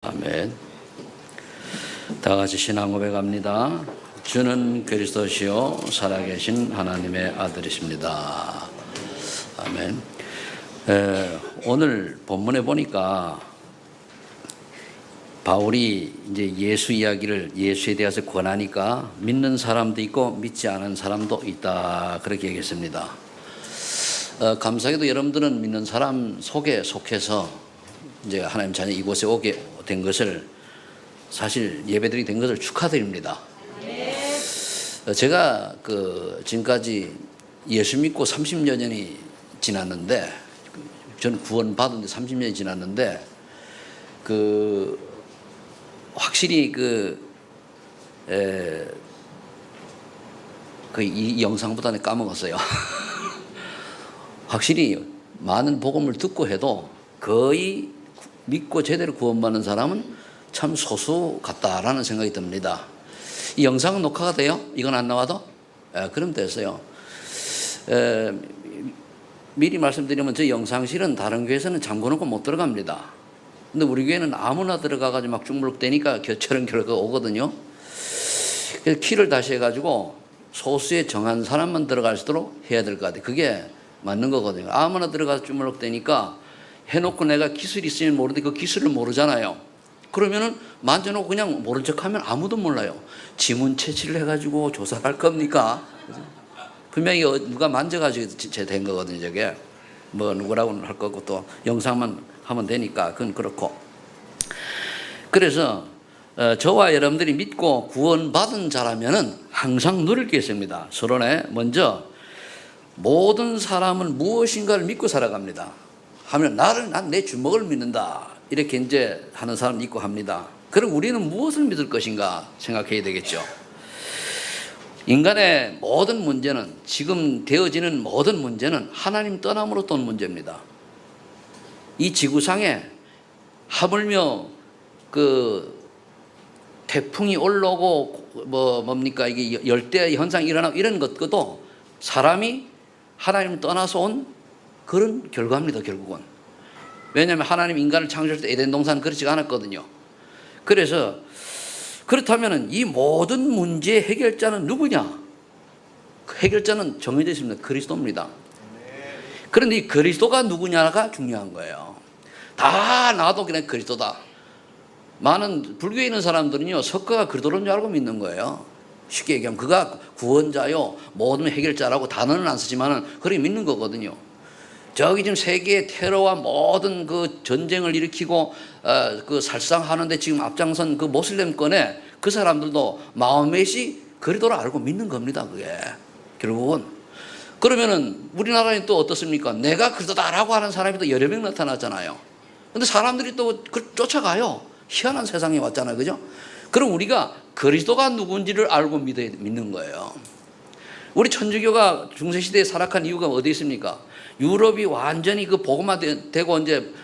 아멘. 다 같이 신앙 고백합니다. 주는 그리스도시요 살아계신 하나님의 아들이십니다. 아멘. 오늘 본문에 보니까 바울이 이제 예수 이야기를 예수에 대해서 권하니까 믿는 사람도 있고 믿지 않은 사람도 있다 그렇게 얘기했습니다. 감사하게도 여러분들은 믿는 사람 속에 속해서 이제 하나님 자녀 이곳에 오게 된 것을 사실 예배드리게 된 것을 축하드립니다. 제가 지금까지 예수 믿고 30여 년이 지났는데 저는 구원 받은 지 30년이 지났는데 확실히 이 영상보다는 까먹었어요. 확실히 많은 복음을 듣고 해도 거의 믿고 제대로 구원받는 사람은 참 소수 같다라는 생각이 듭니다. 이 영상은 녹화가 돼요? 이건 안 나와도? 그럼 됐어요. 미리 말씀드리면 저 영상실은 다른 교회에서는 잠궈놓고 못 들어갑니다. 근데 우리 교회는 아무나 들어가가지고 막 중물룩대니까 저런 결과가 오거든요. 그래서 키를 다시 해가지고 소수에 정한 사람만 들어갈 수 있도록 해야 될 것 같아요. 그게 맞는 거거든요. 아무나 들어가서 중물룩대니까 해놓고 내가 기술이 있으면 모르는데 그 기술을 모르잖아요. 그러면은 만져놓고 그냥 모른 척하면 아무도 몰라요. 지문 채취를 해가지고 조사를 할 겁니까? 분명히 누가 만져가지고 된 거거든요. 저게 뭐 누구라고는 할 거고 또 영상만 하면 되니까 그건 그렇고. 그래서 저와 여러분들이 믿고 구원받은 자라면은 항상 누릴 게 있습니다. 서론에 먼저 모든 사람은 무엇인가를 믿고 살아갑니다. 하면 난 내 주먹을 믿는다 이렇게 이제 하는 사람 있고 합니다. 그럼 우리는 무엇을 믿을 것인가 생각해야 되겠죠. 인간의 모든 문제는 지금 되어지는 모든 문제는 하나님 떠남으로 온 문제입니다. 이 지구상에 하물며 태풍이 올라오고 뭡니까 이게 열대 현상이 일어나고 이런 것도 사람이 하나님을 떠나서 온 그런 결과입니다. 결국은. 왜냐하면 하나님 인간을 창조할 때 에덴 동산은 그렇지가 않았거든요. 그래서 그렇다면 이 모든 문제의 해결자는 누구냐? 그 해결자는 정해져 있습니다. 그리스도입니다. 그런데 이 그리스도가 누구냐가 중요한 거예요. 다 나도 그냥 그리스도다. 많은 불교에 있는 사람들은요 석가가 그리스도인 줄 알고 믿는 거예요. 쉽게 얘기하면 그가 구원자요 모든 해결자라고 단어는 안 쓰지만은 그렇게 믿는 거거든요. 저기 지금 세계의 테러와 모든 그 전쟁을 일으키고 살상하는데 지금 앞장선 그 모슬렘권에 그 사람들도 마호메시 그리스도를 알고 믿는 겁니다. 그게 결국은. 그러면은 우리나라는 또 어떻습니까? 내가 그리스도다라고 하는 사람이 또 여러 명 나타나잖아요. 근데 사람들이 또 쫓아가요. 희한한 세상에 왔잖아요. 그죠? 그럼 우리가 그리스도가 누군지를 알고 믿는 거예요. 우리 천주교가 중세시대에 살아간 이유가 어디 있습니까? 유럽이 완전히 복음화되고 이제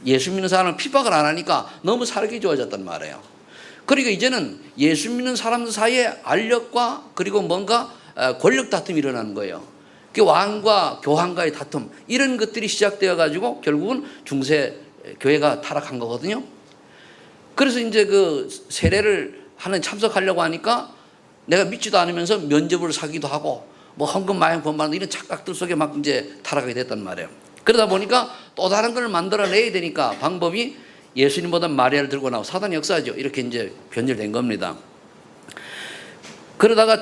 예수 믿는 사람을 핍박을 안 하니까 너무 살기 좋아졌단 말이에요. 그러니까 이제는 예수 믿는 사람들 사이에 알력과 그리고 뭔가 권력 다툼이 일어나는 거예요. 그 왕과 교황과의 다툼 이런 것들이 시작되어 가지고 결국은 중세 교회가 타락한 거거든요. 그래서 이제 그 세례를 하는 참석하려고 하니까 내가 믿지도 않으면서 면접을 사기도 하고 뭐 헌금 마약 범하는 이런 착각들 속에 막 이제 타락하게 됐단 말이에요. 그러다 보니까 또 다른 걸 만들어내야 되니까 방법이 예수님보다 마리아를 들고 나오고 사단의 역사죠. 이렇게 이제 변질된 겁니다. 그러다가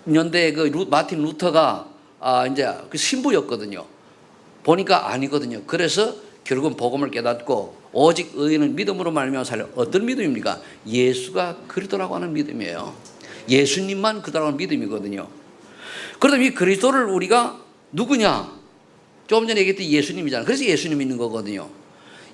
1500년대에 마틴 루터가 이제 그 신부였거든요. 보니까 아니거든요. 그래서 결국은 복음을 깨닫고 오직 의인은 믿음으로 말미암아 살려. 어떤 믿음입니까? 예수가 그리스도라고 하는 믿음이에요. 예수님만 그리스도라고 하는 믿음이거든요. 그러면 이 그리스도를 우리가 누구냐? 조금 전에 얘기했던 예수님이잖아요. 그래서 예수님 믿는 거거든요.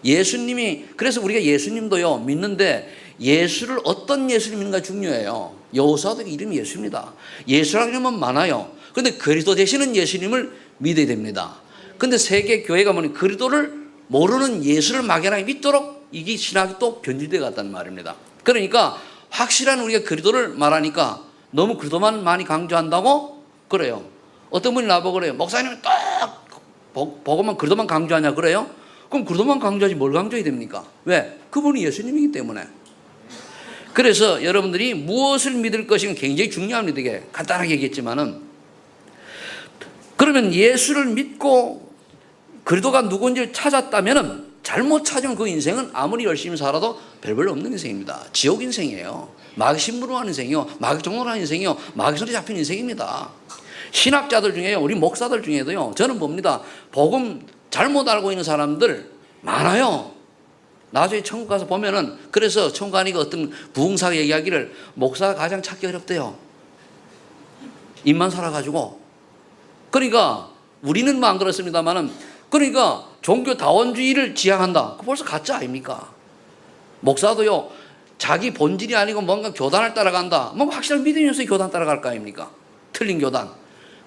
그래서 우리가 예수님도요 믿는데 예수를 어떤 예수님 믿는가 중요해요. 여호수아도 이름이 예수입니다. 예수라는 이름은 많아요. 그런데 그리스도 되시는 예수님을 믿어야 됩니다. 근데 세계 교회가 뭐니 그리스도를 모르는 예수를 막연하게 믿도록 이게 신학이 또 변질되어 갔단 말입니다. 그러니까 확실한 우리가 그리스도를 말하니까 너무 그리스도만 많이 강조한다고 그래요. 어떤 분이 나보고 그래요. 목사님은 딱 복음만 그리스도만 강조하냐 그래요? 그럼 그도만 강조하지 뭘 강조해야 됩니까? 왜? 그분이 예수님이기 때문에. 그래서 여러분들이 무엇을 믿을 것이면 굉장히 중요합니다. 이게 간단하게 얘기했지만은, 그러면 예수를 믿고 그리스도가 누군지를 찾았다면은, 잘못 찾으면 그 인생은 아무리 열심히 살아도 별별 없는 인생입니다. 지옥 인생이에요. 마귀 심부름하는 인생이요, 마귀 종로하는 인생이요, 마귀 소리 잡힌 인생입니다. 신학자들 중에요, 우리 목사들 중에도요, 저는 봅니다. 복음 잘못 알고 있는 사람들 많아요. 나중에 천국 가서 보면은, 그래서 천국 가니까 어떤 부흥사가 얘기하기를 목사가 가장 찾기 어렵대요. 입만 살아가지고. 그러니까 우리는 안 그렇습니다만은, 그러니까 종교 다원주의를 지향한다. 그거 벌써 가짜 아닙니까? 목사도요, 자기 본질이 아니고 뭔가 교단을 따라간다. 뭐 확실한 믿음이면서 교단 따라갈 거 아닙니까? 틀린 교단.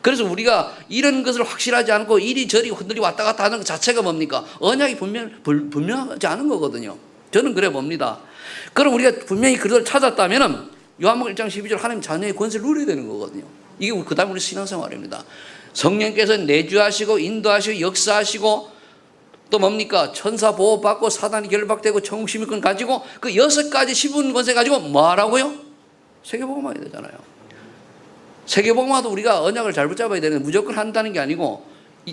그래서 우리가 이런 것을 확실하지 않고 이리저리 흔들리 왔다 갔다 하는 것 자체가 뭡니까? 언약이 분명하지 않은 거거든요. 저는 그래 봅니다. 그럼 우리가 분명히 그걸 찾았다면은 요한복음 1장 12절 하나님 자녀의 권세를 누려야 되는 거거든요. 이게 그 다음 우리 신앙생활입니다. 성령께서 내주하시고 인도하시고 역사하시고 또 뭡니까? 천사 보호받고 사단이 결박되고 천국시민권 가지고 그 6가지 시분 권세 가지고 뭐 하라고요? 세계복음화해야 되잖아요. 세계복음화도 우리가 언약을 잘 붙잡아야 되는데 무조건 한다는 게 아니고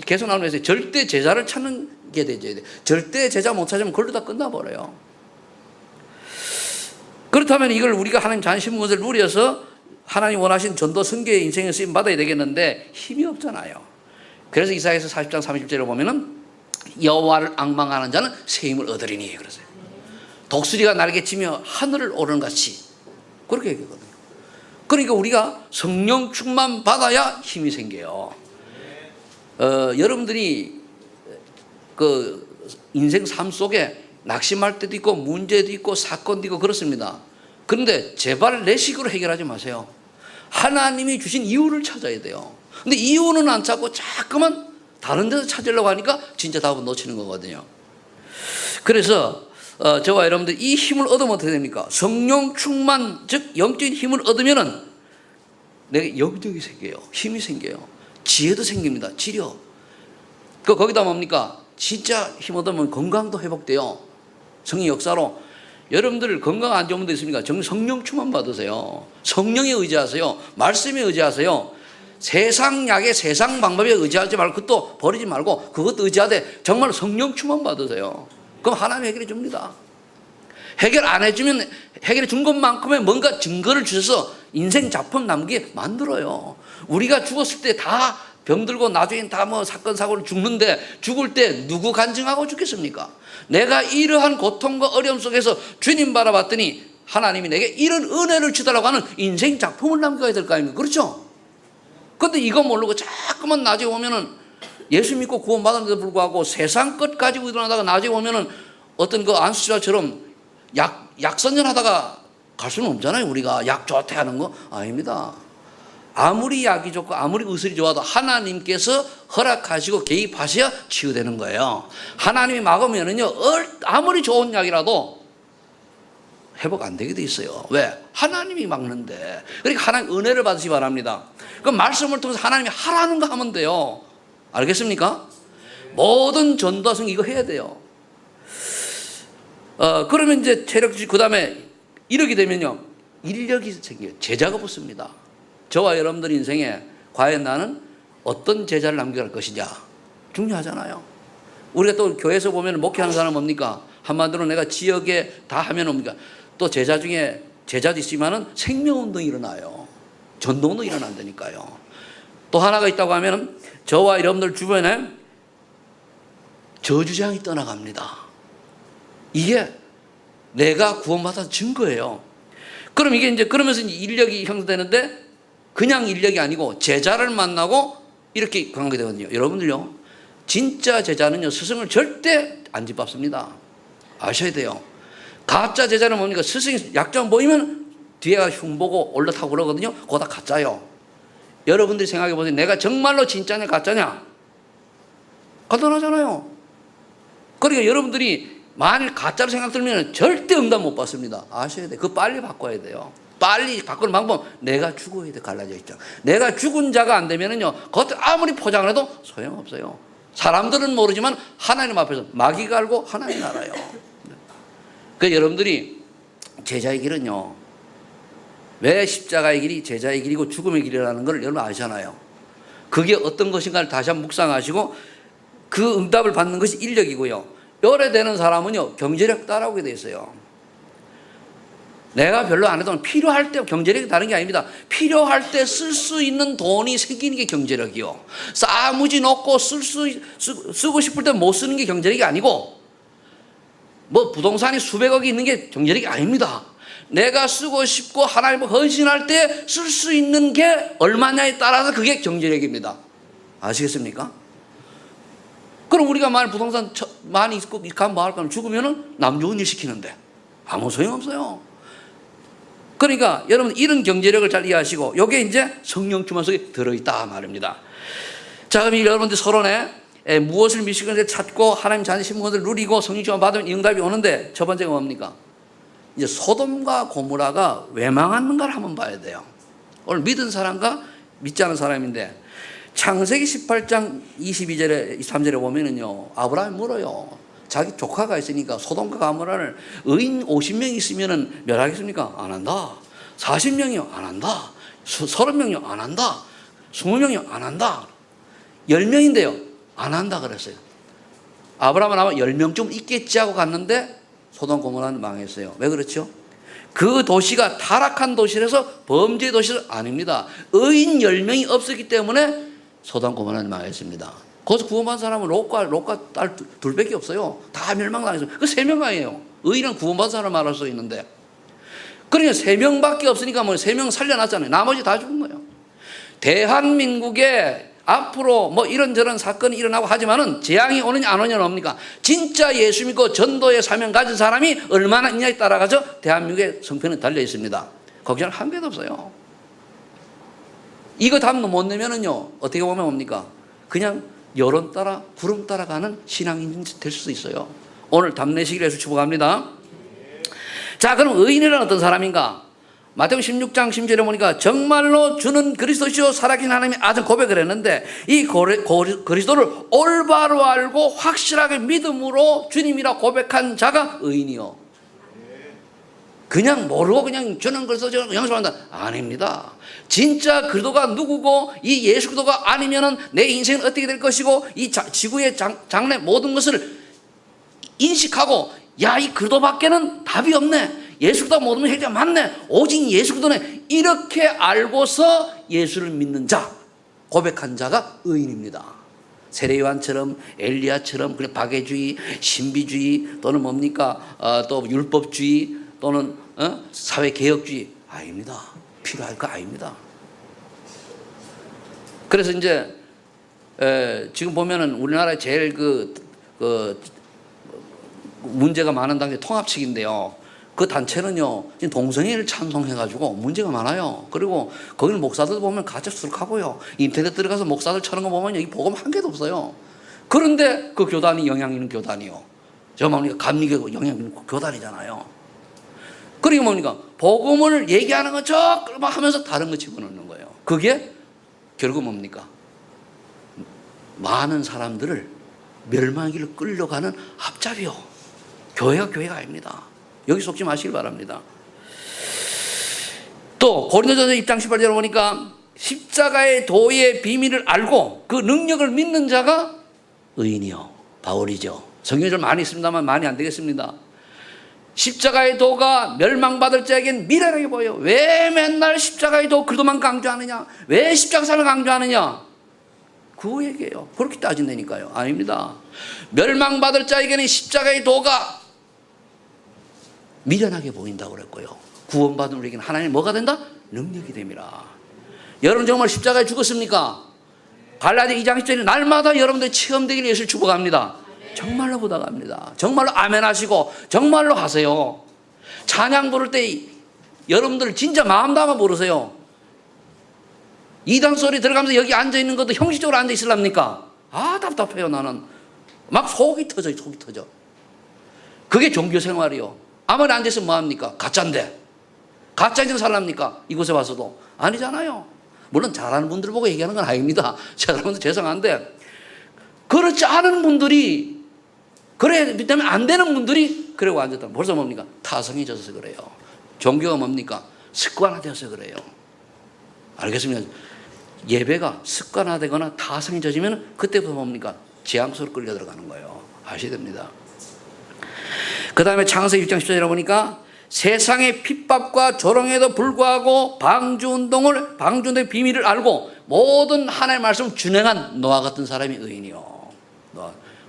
계속 나오면서 절대 제자를 찾는 게 되죠. 절대 제자 못 찾으면 그걸로 다 끝나버려요. 그렇다면 이걸 우리가 하나님 자신 것을 누려서 하나님 원하신 전도 선교의 인생에 쓰임 받아야 되겠는데 힘이 없잖아요. 그래서 이사야서 40장 30절에 보면은 여호와를 앙망하는 자는 새 힘을 얻으리니 그러세요. 독수리가 날개치며 하늘을 오르는 같이 그렇게 얘기하거든요. 그러니까 우리가 성령 충만 받아야 힘이 생겨요. 여러분들이 그 인생 삶 속에 낙심할 때도 있고 문제도 있고 사건도 있고 그렇습니다. 그런데 제발 내 식으로 해결하지 마세요. 하나님이 주신 이유를 찾아야 돼요. 근데 이유는 안 찾고 자꾸만 다른 데서 찾으려고 하니까 진짜 답은 놓치는 거거든요. 그래서 저와 여러분들 이 힘을 얻으면 어떻게 됩니까? 성령 충만, 즉 영적인 힘을 얻으면은 내가 영적이 생겨요. 힘이 생겨요. 지혜도 생깁니다. 지력. 거기다 뭡니까? 진짜 힘 얻으면 건강도 회복돼요. 성령 역사로. 여러분들 건강 안 좋은 분들 있습니까? 성령 충만 받으세요. 성령에 의지하세요. 말씀에 의지하세요. 세상 약에 세상 방법에 의지하지 말고 그것도 버리지 말고 그것도 의지하되 정말 성령 충만 받으세요. 그럼 하나님 해결해 줍니다. 해결 안 해주면 해결해 준 것만큼의 뭔가 증거를 주셔서 인생 작품 남기게 만들어요. 우리가 죽었을 때 다 병들고 나중엔 다 뭐 사건 사고를 죽는데 죽을 때 누구 간증하고 죽겠습니까? 내가 이러한 고통과 어려움 속에서 주님 바라봤더니 하나님이 내게 이런 은혜를 주달라고 하는 인생 작품을 남겨야 될 거 아닙니까? 그렇죠? 근데 이거 모르고 자꾸만 나중에 오면은 예수 믿고 구원받았는데도 불구하고 세상 것 가지고 일어나다가 나중에 오면은 어떤 그 안수자처럼 약 선전하다가 갈 수는 없잖아요. 우리가 약 좋대 하는 거 아닙니다. 아무리 약이 좋고 아무리 의술이 좋아도 하나님께서 허락하시고 개입하셔야 치유되는 거예요. 하나님이 막으면은요, 아무리 좋은 약이라도 회복 안 되게 돼 있어요. 왜? 하나님이 막는데. 그러니까 하나님 은혜를 받으시기 바랍니다. 그 말씀을 통해서 하나님이 하라는 거 하면 돼요. 알겠습니까? 모든 전도성 이거 해야 돼요. 그러면 이제 체력주의, 그 다음에 이렇게 되면요, 인력이 생겨요. 제자가 붙습니다. 저와 여러분들 인생에 과연 나는 어떤 제자를 남겨갈 것이냐 중요하잖아요. 우리가 또 교회에서 보면 목회하는 사람은 뭡니까? 한마디로 내가 지역에 다 하면 뭡니까? 또 제자 중에 제자도 있지만은 생명운동이 일어나요. 전도운동이 일어난다니까요. 또 하나가 있다고 하면은 저와 여러분들 주변에 저주장이 떠나갑니다. 이게 내가 구원받아서 증거예요. 그럼 이게 이제 그러면서 인력이 형성되는데 그냥 인력이 아니고 제자를 만나고 이렇게 관계되거든요. 여러분들요, 진짜 제자는요, 스승을 절대 안 짓밟습니다. 아셔야 돼요. 가짜 제자는 뭡니까? 스승이 약점 보이면 뒤에가 흉보고 올라타고 그러거든요. 그거 다 가짜요. 여러분들이 생각해 보세요. 내가 정말로 진짜냐 가짜냐? 간단하잖아요. 그러니까 여러분들이 만일 가짜로 생각 들면 절대 응답 못 받습니다. 아셔야 돼요. 그거 빨리 바꿔야 돼요. 빨리 바꾸는 방법, 내가 죽어야 돼. 갈라져 있죠. 내가 죽은 자가 안 되면은요, 겉 아무리 포장을 해도 소용없어요. 사람들은 모르지만 하나님 앞에서 마귀가 알고 하나님이 알아요. 그 여러분들이 제자의 길은요, 왜 십자가의 길이 제자의 길이고 죽음의 길이라는 걸 여러분 아시잖아요. 그게 어떤 것인가를 다시 한번 묵상하시고 그 응답을 받는 것이 인력이고요. 오래되는 사람은요, 경제력 따라오게 돼 있어요. 내가 별로 안 해도 필요할 때, 경제력이 다른 게 아닙니다. 필요할 때 쓸 수 있는 돈이 생기는 게 경제력이요. 싸무지 놓고 쓰고 싶을 때 못 쓰는 게 경제력이 아니고, 뭐 부동산이 수백억이 있는 게 경제력이 아닙니다. 내가 쓰고 싶고 하나님을 헌신할 때 쓸 수 있는 게 얼마냐에 따라서 그게 경제력입니다. 아시겠습니까? 그럼 우리가 만약 부동산 많이 있고 가면 뭐 할까? 죽으면은 남 좋은 일 시키는데 아무 소용없어요. 그러니까 여러분 이런 경제력을 잘 이해하시고 이게 이제 성령 충만 속에 들어있다 말입니다. 자, 그럼 여러분들 서론에 무엇을 미시건을 찾고 하나님 자녀 신분을 누리고 성령 충만 받으면 이 응답이 오는데 첫 번째가 뭡니까? 이제 소돔과 고모라가 왜 망했는가를 한번 봐야 돼요. 오늘 믿은 사람과 믿지 않은 사람인데 창세기 18장 22절에 23절에 보면은요, 아브라함이 물어요. 자기 조카가 있으니까 소돔과 고모라를 의인 50명 있으면은 멸하겠습니까? 안 한다. 40명이요? 안 한다. 30명이요? 안 한다. 20명이요? 안 한다. 10명인데요? 안 한다 그랬어요. 아브라함은 아마 10명쯤 있겠지 하고 갔는데 소돔 고모라는 망했어요. 왜 그렇죠? 그 도시가 타락한 도시라서 범죄 도시는 아닙니다. 의인 10명이 없었기 때문에 소돔 고모라는 망했습니다. 거기서 구원받은 사람은 롯과 딸 둘밖에 없어요. 다 멸망당했어요. 그 3명이에요. 의인은 구원받은 사람 말할 수 있는데. 그러니까 3명밖에 없으니까 뭐 3명 살려놨잖아요. 나머지 다 죽은 거예요. 대한민국에 앞으로 뭐 이런저런 사건이 일어나고 하지만은 재앙이 오느냐 안 오느냐 없습니까? 진짜 예수 믿고 전도의 사명 가진 사람이 얼마나 있냐에 따라가서 대한민국의 성편은 달려 있습니다. 걱정 한 개도 없어요. 이거 답 못 내면은요, 어떻게 보면 뭡니까? 그냥 여론 따라 구름 따라가는 신앙인이 될 수도 있어요. 오늘 답 내시기를 해서 축복합니다. 자, 그럼 의인이란 어떤 사람인가? 마태복음 16장 10절에 보니까 정말로 주는 그리스도시요 살아계신 하나님의 아들 고백을 했는데 이 그리스도를 올바로 알고 확실하게 믿음으로 주님이라 고백한 자가 의인이요. 그냥 모르고 그냥 주는 그리스도 영접한다. 아닙니다. 진짜 그리스도가 누구고 이 예수 그리스도가 아니면은 내 인생은 어떻게 될 것이고 이 지구의 장래 모든 것을 인식하고 야, 이 그리스도밖에는 답이 없네. 예수 그리스도가 모든 것이 해결 맞네. 오직 예수 그리스도네. 이렇게 알고서 예수를 믿는 자, 고백한 자가 의인입니다. 세례요한처럼 엘리야처럼 그냥 박애주의, 신비주의 또는 뭡니까? 또 율법주의 또는 사회개혁주의 아닙니다. 필요할 거 아닙니다. 그래서 이제 지금 보면은 우리나라에 제일 문제가 많은 단계 통합 측인데요. 그 단체는요, 동성애를 찬송해가지고 문제가 많아요. 그리고 거기는 목사들 보면 가짜 수록하고요. 인터넷 들어가서 목사들 쳐는 거 보면 여기 복음 한 개도 없어요. 그런데 그 교단이 영향 있는 교단이요. 제가 뭡니까? 감리교 영향 있는 교단이잖아요. 그리고 뭡니까? 복음을 얘기하는 거 막 하면서 다른 거 집어넣는 거예요. 그게 결국 뭡니까? 많은 사람들을 멸망의 길로 끌려가는 앞잡이요. 교회가 아닙니다. 여기 속지 마시길 바랍니다. 또 고린도전서 1장 18절에 보니까 십자가의 도의 비밀을 알고 그 능력을 믿는 자가 의인이요. 바울이죠. 성경이 좀 많이 있습니다만 많이 안 되겠습니다. 십자가의 도가 멸망받을 자에겐 미련하게 보여. 왜 맨날 십자가의 도 그도만 강조하느냐? 왜 십자가를 강조하느냐? 그 얘기예요. 그렇게 따진다니까요. 아닙니다. 멸망받을 자에게는 십자가의 도가 미련하게 보인다고 그랬고요. 구원받은 우리에게는 하나님 뭐가 된다? 능력이 됩니다. 여러분 정말 십자가에 죽었습니까? 갈라디아 2장 10절에 날마다 여러분들이 체험되기를 예수를 축복합니다. 정말로 부탁합니다. 정말로 아멘 하시고 정말로 하세요. 찬양 부를 때 여러분들 진짜 마음 담아 부르세요. 이단 소리 들어가면서 여기 앉아있는 것도 형식적으로 앉아 있으랍니까? 아, 답답해요. 나는 막 속이 터져. 그게 종교 생활이요. 아무리 앉아있으면 뭐합니까? 가짜인데 가짜인지 살랍니까? 이곳에 와서도 아니잖아요. 물론 잘하는 분들 보고 얘기하는 건 아닙니다. 제가 여러분들 죄송한데 그렇지 않은 분들이, 그래 때문에 안 되는 분들이 그러고 앉았다. 벌써 뭡니까? 타성해져서 그래요. 종교가 뭡니까? 습관화되어서 그래요. 알겠습니까? 예배가 습관화되거나 타성해져지면 그때부터 뭡니까? 재앙수로 끌려 들어가는 거예요. 아셔야 됩니다. 그 다음에 창세기 6장 10절에 보니까 세상의 핍박과 조롱에도 불구하고 방주운동의 비밀을 알고 모든 하나님의 말씀을 준행한 노아 같은 사람이 의인이요.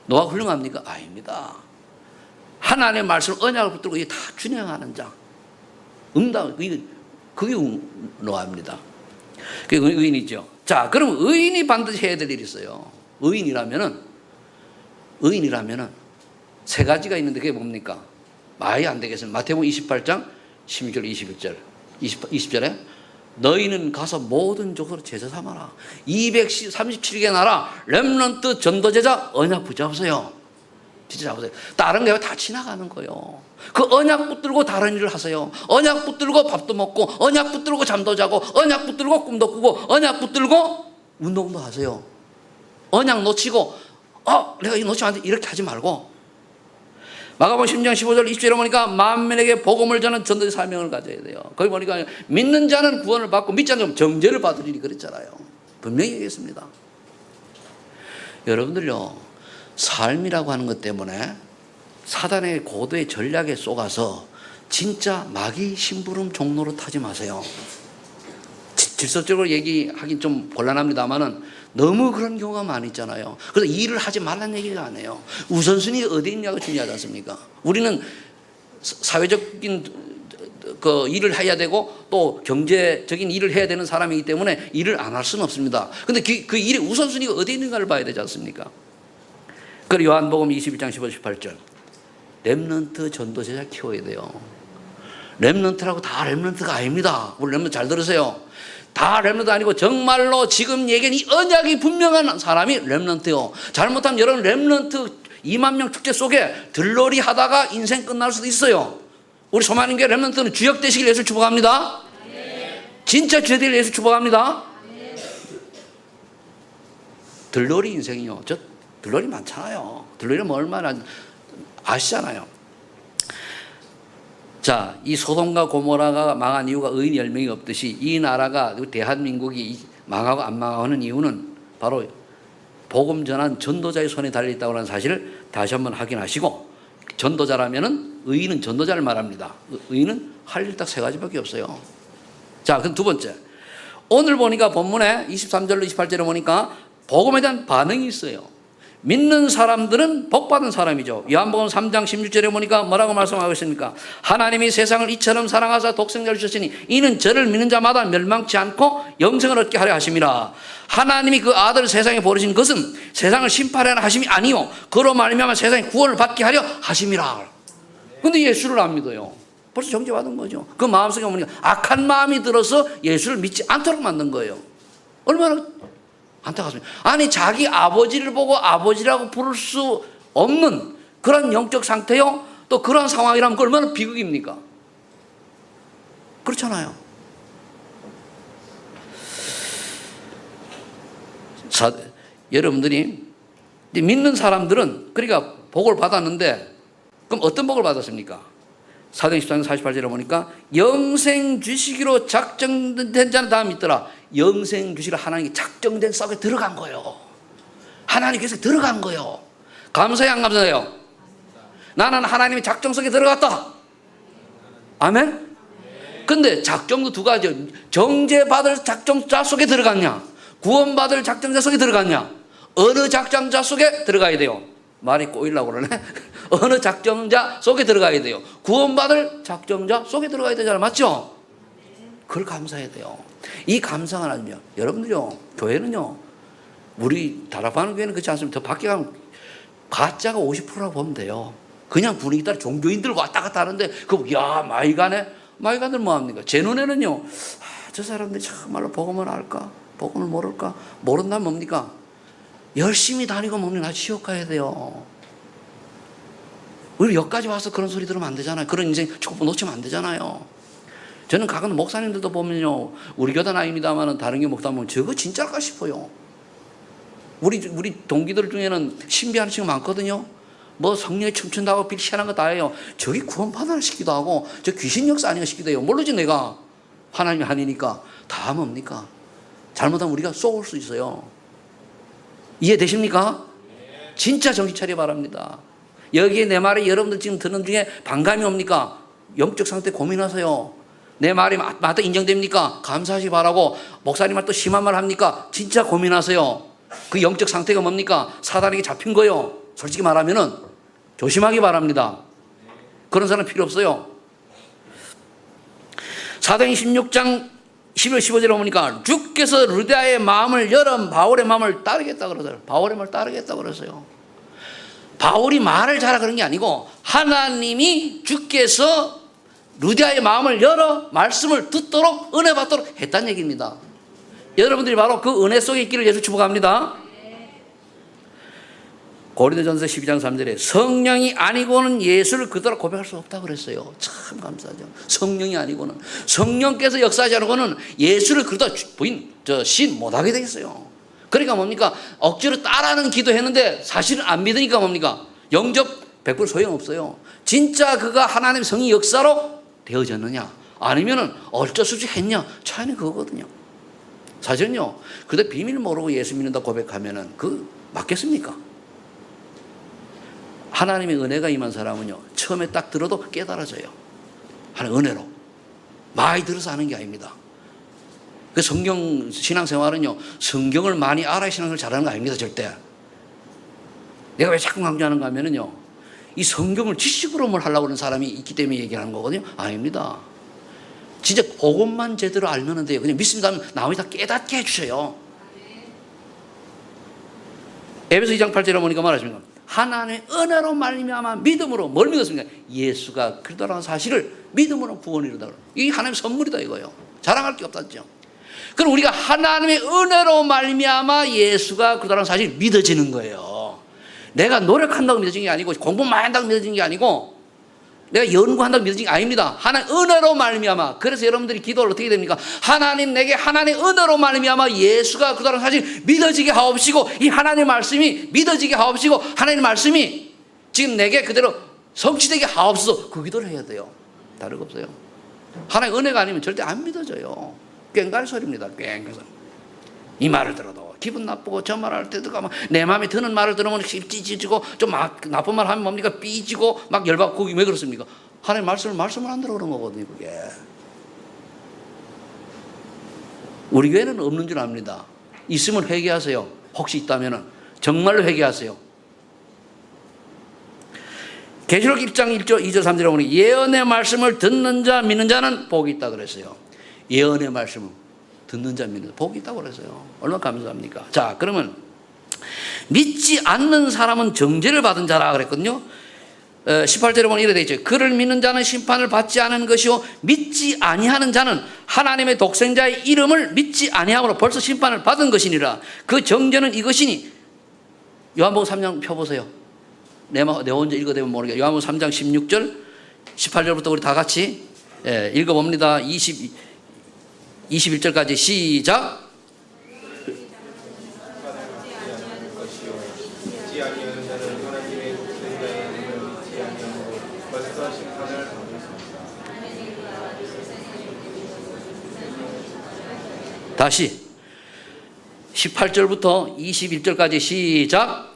노아가 훌륭합니까? 아닙니다. 하나님의 말씀을 언약을 붙들고 이게 다 준행하는 자. 그게 노아입니다. 그게 의인이죠. 자, 그럼 의인이 반드시 해야 될 일이 있어요. 의인이라면은 세 가지가 있는데 그게 뭡니까? 많이 안 되겠습니다. 마태복음 28장 16절 21절 20절에 너희는 가서 모든 족속을 제자 삼아라. 237개 나라 렘넌트 전도제자 언약 붙잡으세요. 진짜 잡으세요. 다른 게 다 지나가는 거예요. 그 언약 붙들고 다른 일을 하세요. 언약 붙들고 밥도 먹고, 언약 붙들고 잠도 자고, 언약 붙들고 꿈도 꾸고, 언약 붙들고 운동도 하세요. 언약 놓치고 내가 이거 놓치면 안 돼 이렇게 하지 말고. 마가복음 10장 15절 20절에 보니까 만민에게 복음을 전하는 전도의 사명을 가져야 돼요. 거기 보니까 믿는 자는 구원을 받고 믿지 않으면 정죄를 받으리니 그랬잖아요. 분명히 얘기했습니다. 여러분들요, 삶이라고 하는 것 때문에 사단의 고도의 전략에 속아서 진짜 마귀 심부름 종로로 타지 마세요. 질서적으로 얘기하긴 좀 곤란합니다만은 너무 그런 경우가 많이 있잖아요. 그래서 일을 하지 말라는 얘기가 아니에요. 우선순위가 어디 있냐가 중요하지 않습니까? 우리는 사회적인 그 일을 해야 되고 또 경제적인 일을 해야 되는 사람이기 때문에 일을 안 할 수는 없습니다. 근데 그 일의 우선순위가 어디 있는가를 봐야 되지 않습니까? 그리고 요한복음 21장 15, 18절 렘넌트 전도제자 키워야 돼요. 렘넌트라고 다 렘넌트가 아닙니다. 우리 렘넌트 잘 들으세요. 다 렘넌트 아니고 정말로 지금 얘기한 이 언약이 분명한 사람이 렘넌트요. 잘못하면 여러분 렘넌트 2만 명 축제 속에 들놀이 하다가 인생 끝날 수도 있어요. 우리 소만인교회 렘넌트는 주역 되시길 예수 축복합니다. 진짜 주역 되시길 예수 축복합니다. 들놀이 인생이요. 저 들놀이 많잖아요. 들놀이는 얼마나 아시잖아요. 자, 이 소돔과 고모라가 망한 이유가 의인 10명이 없듯이 이 나라가 대한민국이 망하고 안 망하는 이유는 바로 복음 전한 전도자의 손에 달려있다고 하는 사실을 다시 한번 확인하시고, 전도자라면은 의인은 전도자를 말합니다. 의인은 할 일 딱 세 가지밖에 없어요. 자, 그럼 두 번째, 오늘 보니까 본문에 23절로 28절에 보니까 복음에 대한 반응이 있어요. 믿는 사람들은 복받은 사람이죠. 요한복음 3장 16절에 보니까 뭐라고 말씀하고 있습니까? 하나님이 세상을 이처럼 사랑하사 독생자를 주셨으니 이는 저를 믿는 자마다 멸망치 않고 영생을 얻게 하려 하심이라. 하나님이 그 아들을 세상에 보내신 것은 세상을 심판하려 하심이 아니요 그로 말미암아 세상에 구원을 받게 하려 하심이라. 근데 예수를 안 믿어요. 벌써 정죄받은 거죠. 그 마음속에 보니까 악한 마음이 들어서 예수를 믿지 않도록 만든 거예요. 얼마나 안타깝습니다. 아니, 자기 아버지를 보고 아버지라고 부를 수 없는 그런 영적 상태요. 또 그런 상황이라면 얼마나 비극입니까? 그렇잖아요. 여러분들이 믿는 사람들은 그러니까 복을 받았는데 그럼 어떤 복을 받았습니까? 사도행 10장 48절에 보니까 영생 주시기로 작정된 자는 다 믿더라. 영생 주시기로 하나님이 작정된 썩에 들어간 거예요. 하나님께서 들어간 거예요. 감사해요, 안 감사해요? 나는 하나님의 작정 속에 들어갔다. 아멘? 근데 작정도 두 가지요. 정죄받을 작정자 속에 들어갔냐, 구원받을 작정자 속에 들어갔냐. 어느 작정자 속에 들어가야 돼요? 말이 꼬이려고 그러네. 어느 작정자 속에 들어가야 돼요? 구원받을 작정자 속에 들어가야 되잖아요. 맞죠? 그걸 감사해야 돼요. 이 감사가 아니면 여러분들요, 교회는요, 우리 다락방하는 교회는 그렇지 않습니다. 더 밖에 가면 가짜가 50%라고 보면 돼요. 그냥 분위기 따라 종교인들 왔다 갔다 하는데 야 많이 가네. 많이 가들 뭐합니까? 제 눈에는요, 저 사람들이 정말로 복음을 알까? 복음을 모를까? 모른다면 뭡니까? 열심히 다니고 먹는 나 지옥 가야 돼요. 우리 여기까지 와서 그런 소리 들으면 안 되잖아요. 그런 인생 축복 놓치면 안 되잖아요. 저는 가끔 목사님들도 보면요, 우리 교단 아닙니다만 다른 게 목사 보면 저거 진짜일까 싶어요. 우리 동기들 중에는 신비하는 친구 많거든요. 뭐 성령이 춤춘다고 빌 희한한 거 다 해요. 저기 구원받아라 시기도 하고 저 귀신 역사 아닌가 시기도 해요. 모르지 내가. 하나님이 아니니까. 다 뭡니까? 잘못하면 우리가 쏘을 수 있어요. 이해되십니까? 진짜 정신 차려 바랍니다. 여기에 내 말이 여러분들 지금 듣는 중에 반감이 옵니까? 영적 상태 고민하세요. 내 말이 맞다 인정됩니까? 감사하시 바라고. 목사님 말 또 심한 말 합니까? 진짜 고민하세요. 그 영적 상태가 뭡니까? 사단에게 잡힌 거요. 솔직히 말하면은 조심하기 바랍니다. 그런 사람 필요 없어요. 사도행 16장 11, 15절에 보니까 주께서 루디아의 마음을 열어 바울의 마음을 따르겠다 그러더라고요. 바울의 마음을 따르겠다 그랬어요. 바울이 말을 잘하 그런 게 아니고 하나님이 주께서 루디아의 마음을 열어 말씀을 듣도록 은혜 받도록 했다는 얘기입니다. 여러분들이 바로 그 은혜 속에 있기를 예수 축복합니다. 고린도전서 12장 3절에 성령이 아니고는 예수를 그대로 고백할 수 없다고 그랬어요. 참 감사하죠. 성령이 아니고는, 성령께서 역사하지 않고는 예수를 그러다 신 못하게 되겠어요. 그러니까 뭡니까? 억지로 따라하는 기도했는데 사실은 안 믿으니까 뭡니까? 영접 100% 소용없어요. 진짜 그가 하나님 성의 역사로 되어졌느냐 아니면은 어쩔 수 없이 했냐 차이는 그거거든요. 사실은요, 그런데 비밀 모르고 예수 믿는다 고백하면은 그 맞겠습니까? 하나님의 은혜가 임한 사람은요, 처음에 딱 들어도 깨달아져요. 하나님 은혜로. 많이 들어서 하는 게 아닙니다. 그 성경 신앙생활은요, 성경을 많이 알아야 신앙을 잘하는 거 아닙니다, 절대. 내가 왜 자꾸 강조하는가 하면은요, 이 성경을 지식으로 뭘 하려고 하는 사람이 있기 때문에 얘기하는 거거든요. 아닙니다. 진짜 그것만 제대로 알면 돼요. 그냥 믿습니다 하면 나머지 다 깨닫게 해주셔요. 에베소 2장 8절에 보니까 말하십니까? 하나님의 은혜로 말미암아 믿음으로 뭘 믿었습니까? 예수가 그리스도라는 사실을 믿음으로 구원을 이루다. 이게 하나님의 선물이다 이거예요. 자랑할 게 없다죠. 그럼 우리가 하나님의 은혜로 말미암아 예수가 그리스도라는 사실이 믿어지는 거예요. 내가 노력한다고 믿어지는 게 아니고 공부 많이 한다고 믿어지는 게 아니고 내가 연구한다고 믿어지는 게 아닙니다. 하나님 은혜로 말미암아. 그래서 여러분들이 기도를 어떻게 됩니까? 하나님 내게 하나님의 은혜로 말미암아 예수가 그다음 사실 믿어지게 하옵시고 이 하나님의 말씀이 믿어지게 하옵시고 하나님의 말씀이 지금 내게 그대로 성취되게 하옵소서. 그 기도를 해야 돼요. 다른 거 없어요. 하나님의 은혜가 아니면 절대 안 믿어져요. 꽹갈 소리입니다. 꽹갈 소리. 이 말을 들어도 기분 나쁘고 저 말할 때도 내 마음에 드는 말을 들으면 찝찝해지고 좀 막 나쁜 말 하면 뭡니까? 삐지고 막 열받고 왜 그렇습니까? 하나님 말씀을 안 들어 그런 거거든요. 그게 우리 교회는 없는 줄 압니다. 있으면 회개하세요. 혹시 있다면은 정말로 회개하세요. 계시록 1장 1절 2절 3절에 보니 예언의 말씀을 듣는 자 믿는 자는 복이 있다 그랬어요. 예언의 말씀을 듣는 자 믿는 자 복이 있다고 그랬어요. 얼마나 감사합니까? 자, 그러면 믿지 않는 사람은 정죄를 받은 자라 그랬거든요. 18절에 보면 이래 되어 있죠. 그를 믿는 자는 심판을 받지 않은 것이요 믿지 아니하는 자는 하나님의 독생자의 이름을 믿지 아니함으로 벌써 심판을 받은 것이니라. 그 정죄는 이것이니 요한복음 3장 펴보세요. 내 혼자 읽어대면 모르겠어요. 요한복음 3장 16절 18절부터 우리 다 같이 읽어봅니다. 21절까지 시작. 다시 18절부터 21절까지 시작.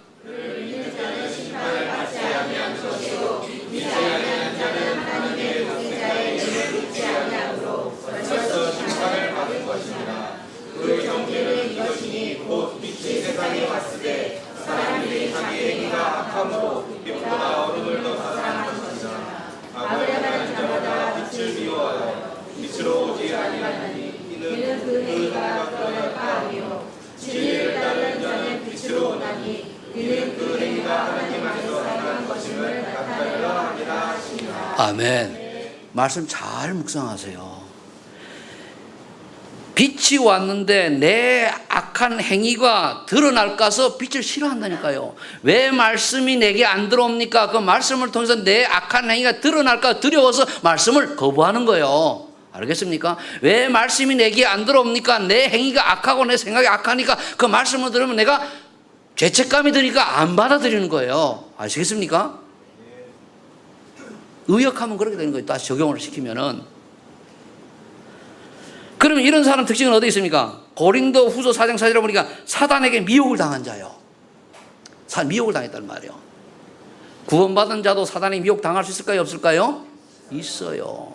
아멘. 말씀 잘 묵상하세요. 빛이 왔는데 내 악한 행위가 드러날까서 빛을 싫어한다니까요. 왜 말씀이 내게 안 들어옵니까? 그 말씀을 통해서 내 악한 행위가 드러날까 두려워서 말씀을 거부하는 거예요. 알겠습니까? 왜 말씀이 내게 안 들어옵니까? 내 행위가 악하고 내 생각이 악하니까 그 말씀을 들으면 내가 죄책감이 드니까 안 받아들이는 거예요. 아시겠습니까? 의역하면 그렇게 되는 거예요. 다시 적용을 시키면은. 그러면 이런 사람 특징은 어디 있습니까? 고린도 후서 4장 4절에 보니까 사단에게 미혹을 당한 자요. 미혹을 당했단 말이에요. 구원받은 자도 사단에 미혹 당할 수 있을까요? 없을까요? 있어요.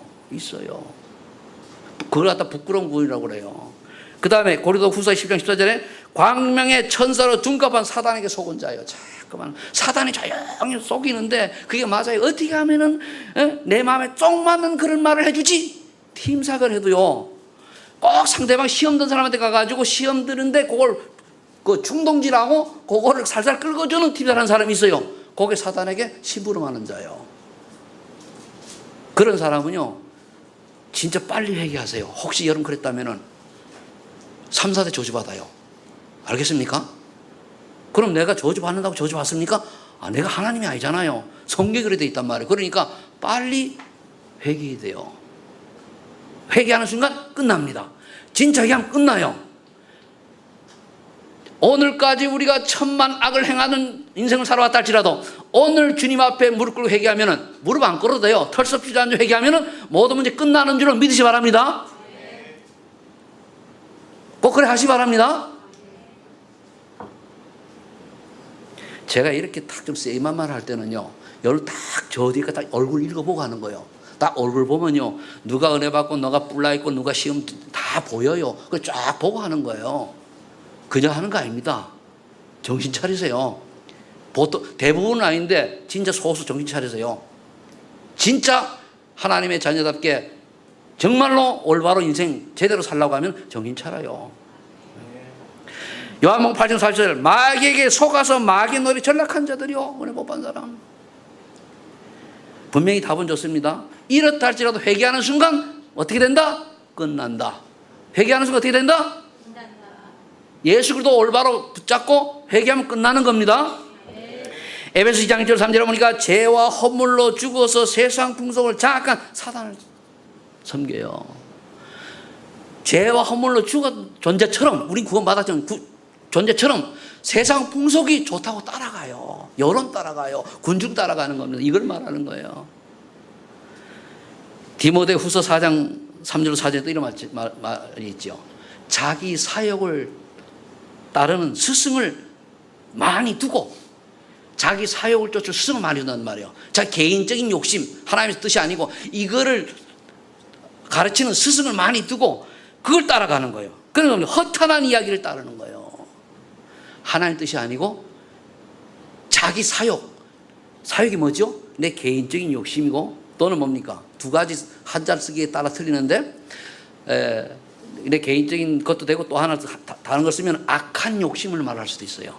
그걸 갖다 부끄러운 구원이라고 그래요. 그 다음에 고린도 후서 10장 14절에 광명의 천사로 둔갑한 사단에게 속은 자요. 잠깐만, 사단이 조용히 속이는데 그게 맞아요. 어떻게 하면은 내 마음에 쏙 맞는 그런 말을 해주지? 팀삭을 해도요, 꼭 상대방 시험 든 사람한테 가가지고 시험 드는데 그걸 충동질하고 그거를 살살 긁어주는 팀삭하는 사람이 있어요. 그게 사단에게 심부름하는 자요. 그런 사람은요, 진짜 빨리 회개하세요. 혹시 여러분 그랬다면은 3, 4대 저주받아요. 알겠습니까? 그럼 내가 저주받는다고 저주받습니까? 내가 하나님이 아니잖아요. 성경에 그래 돼 있단 말이에요. 그러니까 빨리 회개해야 돼요. 회개하는 순간 끝납니다. 진짜 회개하면 끝나요. 오늘까지 우리가 천만 악을 행하는 인생을 살아왔다 할지라도 오늘 주님 앞에 무릎 꿇고 회개하면은, 무릎 안 꿇어도 돼요. 털썩지 않게 회개하면은 모든 문제 끝나는 줄을 믿으시 바랍니다. 꼭 그래 하시 바랍니다. 제가 이렇게 딱 좀 세이만 말 할 때는요, 여러분 딱 저 뒤에 딱 얼굴 읽어보고 하는 거예요. 딱 얼굴 보면요, 누가 은혜 받고 누가 뿔나 있고 누가 시험 다 보여요. 그걸 쫙 보고 하는 거예요. 그냥 하는 거 아닙니다. 정신 차리세요. 보통 대부분은 아닌데 진짜 소수 정신 차리세요. 진짜 하나님의 자녀답게 정말로 올바로 인생 제대로 살라고 하면 정신 차려요. 요한복음 8장 4절, 마귀에게 속아서 마귀 놀이 전락한 자들이요, 은혜 못 받은 사람. 분명히 답은 좋습니다. 이렇다 할지라도 회개하는 순간 어떻게 된다? 끝난다. 회개하는 순간 어떻게 된다? 예수 그리스도 올바로 붙잡고 회개하면 끝나는 겁니다. 에베소 2장 1절 3절에 보니까 죄와 허물로 죽어서 세상 풍속을 장악한 사단을 섬겨요. 죄와 허물로 죽은 존재처럼, 우린 구원받았지만 존재처럼 세상 풍속이 좋다고 따라가요. 여론 따라가요. 군중 따라가는 겁니다. 이걸 말하는 거예요. 디모데 후서 4장 3절 4절에도 이런 말이 있죠. 자기 사역을 따르는 스승을 많이 두고, 자기 사역을 쫓을 스승을 많이 둔단 말이에요. 자기 개인적인 욕심, 하나님의 뜻이 아니고 이거를 가르치는 스승을 많이 두고 그걸 따라가는 거예요. 그러니까 허탄한 이야기를 따르는 거예요. 하나님의 뜻이 아니고 자기 사역이 뭐죠? 내 개인적인 욕심이고, 또는 뭡니까? 두 가지 한자 쓰기에 따라 틀리는데, 내 개인적인 것도 되고 또 하나 다른 걸 쓰면 악한 욕심을 말할 수도 있어요.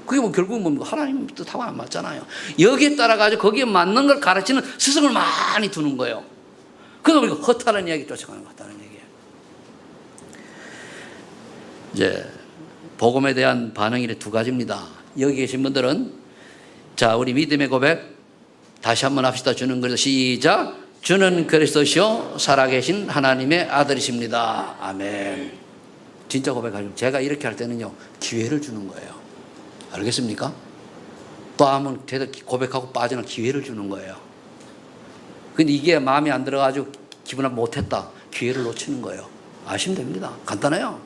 그게 뭐 결국은 뭡니까? 하나님 뜻하고 안 맞잖아요. 여기에 따라가지고 거기에 맞는 걸 가르치는 스승을 많이 두는 거예요. 그래서 우리가 허탈한 이야기 쫓아가는 것 같다는 얘기예요. 이제 복음에 대한 반응이 두 가지입니다. 여기 계신 분들은, 자, 우리 믿음의 고백 다시 한번 합시다. 주는 그리스도, 시작. 주는 그리스도시요 살아계신 하나님의 아들이십니다. 아멘. 진짜 고백하시면, 제가 이렇게 할 때는요, 기회를 주는 거예요. 알겠습니까? 또 한번 제대로 고백하고 빠지는 기회를 주는 거예요. 근데 이게 마음에 안 들어가지고 기분 못했다, 기회를 놓치는 거예요. 아시면 됩니다. 간단해요.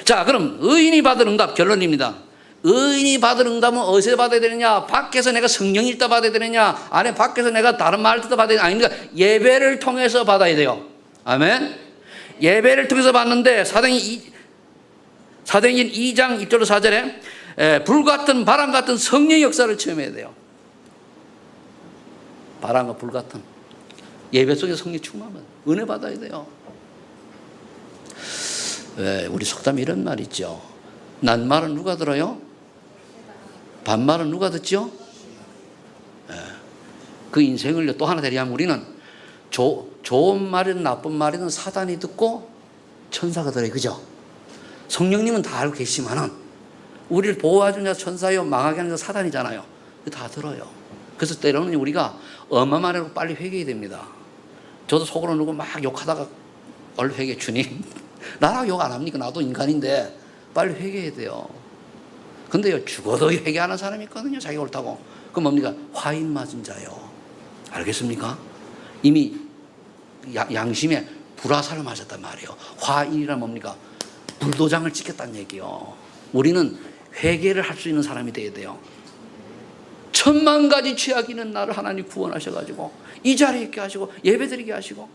자, 그럼 의인이 받은 응답 결론입니다. 의인이 받은 응답은 어디서 받아야 되느냐? 밖에서 내가 성령 읽다 받아야 되느냐? 안에 밖에서 내가 다른 말 듣다 받아야 되느냐? 아닙니다. 예배를 통해서 받아야 돼요. 아멘. 예배를 통해서 받는데 사도행전 2장 1절로 4절에 불같은 바람 같은 성령의 역사를 체험해야 돼요. 바람과 불 같은 예배 속에서 성령 충만하면 은혜 받아야 돼요. 우리 속담에 이런 말 있죠. 낱말은 누가 들어요? 반말은 누가 듣죠? 그 인생을 또 하나 대리하면 우리는 좋은 말이든 나쁜 말이든 사단이 듣고 천사가 들어요. 그죠? 성령님은 다 알고 계시지만은 우리를 보호해주는 천사요, 망하게 하는 사단이잖아요. 다 들어요. 그래서 때로는 우리가 어마어마하고 빨리 회개해야 됩니다. 저도 속으로 누구 막 욕하다가 얼른 회개, 주님 나라고 욕 안 합니까? 나도 인간인데 빨리 회개해야 돼요. 근데요, 죽어도 회개하는 사람이 있거든요. 자기가 옳다고. 그럼 뭡니까? 화인 맞은 자요. 알겠습니까? 이미 양심에 불화살을 맞았단 말이에요. 화인이란 뭡니까? 불도장을 찍혔다는 얘기요. 우리는 회개를 할 수 있는 사람이 돼야 돼요. 10,000가지 죄악이 있는 나를 하나님 구원하셔가지고 이 자리에 있게 하시고 예배드리게 하시고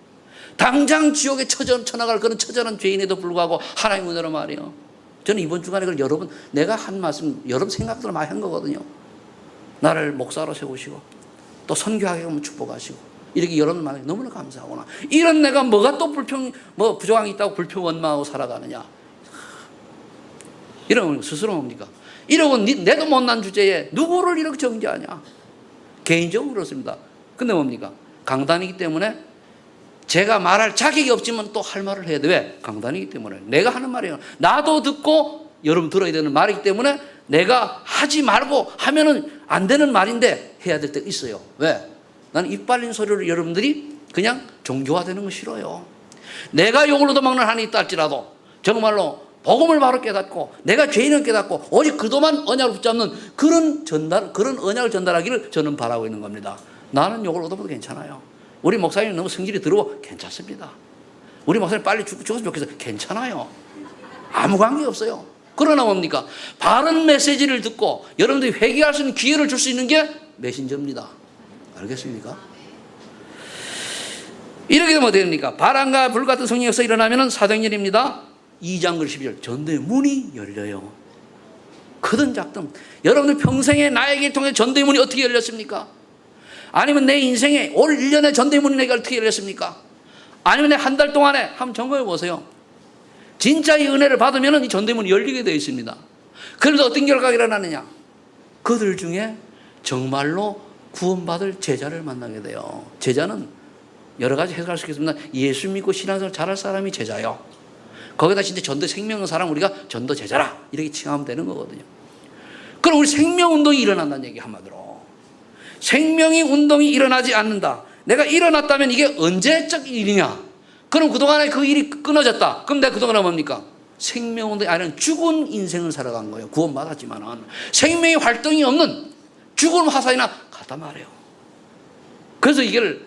당장 지옥에 쳐나갈 그런 처절한 죄인에도 불구하고 하나님 은혜로 말이에요. 저는 이번 주간에 그걸 여러분, 내가 한 말씀 여러분 생각들을 많이 한 거거든요. 나를 목사로 세우시고 또 선교하게 하면 축복하시고 이렇게 여러분 말에 너무나 감사하구나. 이런 내가 뭐가 또 부족함이 있다고 불평원망하고 살아가느냐. 이러면 스스로 뭡니까? 이러고 내도 못난 주제에 누구를 이렇게 정죄하냐. 개인적으로 그렇습니다. 근데 뭡니까? 강단이기 때문에 제가 말할 자격이 없지만 또 할 말을 해야 돼. 왜? 강단이기 때문에. 내가 하는 말이에요. 나도 듣고 여러분 들어야 되는 말이기 때문에 내가 하지 말고 하면은 안 되는 말인데 해야 될 때가 있어요. 왜? 나는 입 빨린 소리를 여러분들이 그냥 종교화되는 거 싫어요. 내가 욕을 얻어먹는 한이 있다 할지라도 정말로 복음을 바로 깨닫고 내가 죄인을 깨닫고 오직 그도만 언약을 붙잡는 그런 언약을 전달하기를 저는 바라고 있는 겁니다. 나는 욕을 얻어먹어도 괜찮아요. 우리 목사님 너무 성질이 더러워 괜찮습니다. 우리 목사님 빨리 죽었으면 좋겠어 괜찮아요. 아무 관계 없어요. 그러나 뭡니까? 바른 메시지를 듣고 여러분들이 회개할 수 있는 기회를 줄 수 있는 게 메신저입니다. 알겠습니까? 이렇게 되면 어떻게 됩니까? 바람과 불 같은 성령의 역사가 일어나면 사도행전입니다. 2장 12절 전도의 문이 열려요. 크든 작든 여러분들 평생에 나에게 통해 전도의 문이 어떻게 열렸습니까? 아니면 내 인생에 올 1년에 전도의 문이 내가 어떻게 열렸습니까? 아니면 내 한 달 동안에 한번 점검해 보세요. 진짜 이 은혜를 받으면 이 전도의 문이 열리게 되어 있습니다. 그래서 어떤 결과가 일어나느냐? 그들 중에 정말로 구원받을 제자를 만나게 돼요. 제자는 여러 가지 해석할 수 있겠습니다. 예수 믿고 신앙생활 잘할 사람이 제자요. 거기다 진짜 전도 생명의 사람 우리가 전도 제자라 이렇게 칭하면 되는 거거든요. 그럼 우리 생명운동이 일어난다는 얘기 한마디로. 생명의 운동이 일어나지 않는다. 내가 일어났다면 이게 언제적 일이냐? 그럼 그동안에 그 일이 끊어졌다. 그럼 내가 그동안에 뭡니까? 생명운동이 아니라 죽은 인생을 살아간 거예요. 구원받았지만은 생명의 활동이 없는 죽은 화살이나 같단 말이에요. 그래서 이걸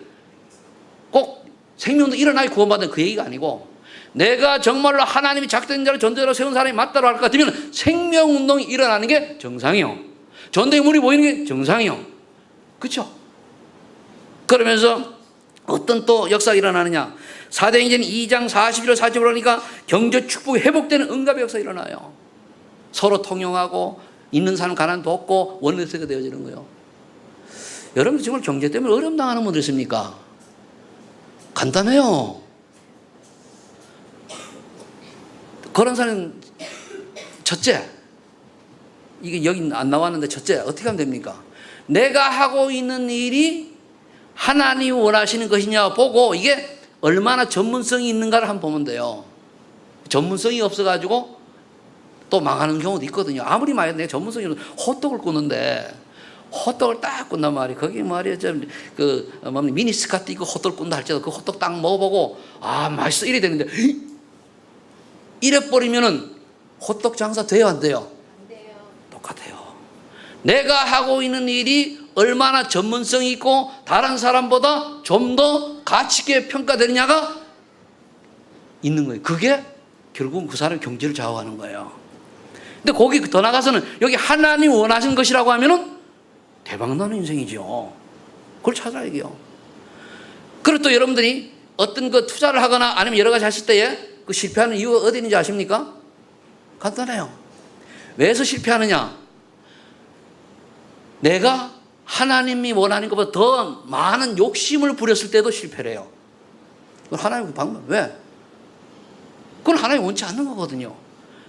꼭 생명운동이 일어나야 구원받는 그 얘기가 아니고 내가 정말로 하나님이 작정된 자로 전도자로 세운 사람이 맞다고 할 것 같으면 생명운동이 일어나는 게 정상이요. 전도의 문이 보이는 게 정상이요. 그렇죠? 그러면서 어떤 또 역사가 일어나느냐? 사도행전 2장 41절 40절 보니까 경제 축복이 회복되는 응답의 역사가 일어나요. 서로 통용하고 있는 사람 가난 돕고 원내세가 되어지는 거예요. 여러분 정말 경제 때문에 어려움 당하는 분들 있습니까? 간단해요. 그런 사람은 첫째, 이게 여기 안 나왔는데 첫째 어떻게 하면 됩니까? 내가 하고 있는 일이 하나님이 원하시는 것이냐 보고 이게 얼마나 전문성이 있는가를 한번 보면 돼요. 전문성이 없어가지고 또 망하는 경우도 있거든요. 아무리 말해도 내가 전문성이 없어서 호떡을 굽는데 호떡을 딱 굽단 말이에요. 거기 말이에요. 미니스커트 입고 호떡을 굽는다 할지라도 그 호떡 딱 먹어보고 아 맛있어 이래 되는데 이래 버리면은 호떡 장사 돼요 안 돼요? 안 돼요. 똑같아요. 내가 하고 있는 일이 얼마나 전문성이 있고 다른 사람보다 좀 더 가치 있게 평가되느냐가 있는 거예요. 그게 결국은 그 사람의 경제를 좌우하는 거예요. 근데 거기 더 나가서는 여기 하나님 원하신 것이라고 하면은 대박나는 인생이죠. 그걸 찾아야 돼요. 그리고 또 여러분들이 어떤 그 투자를 하거나 아니면 여러 가지 하실 때에 그 실패하는 이유가 어디 있는지 아십니까? 간단해요. 왜서 실패하느냐? 내가 하나님이 원하는 것보다 더 많은 욕심을 부렸을 때도 실패를 해요. 그건 하나님의 방법. 왜? 그건 하나님이 원치 않는 거거든요.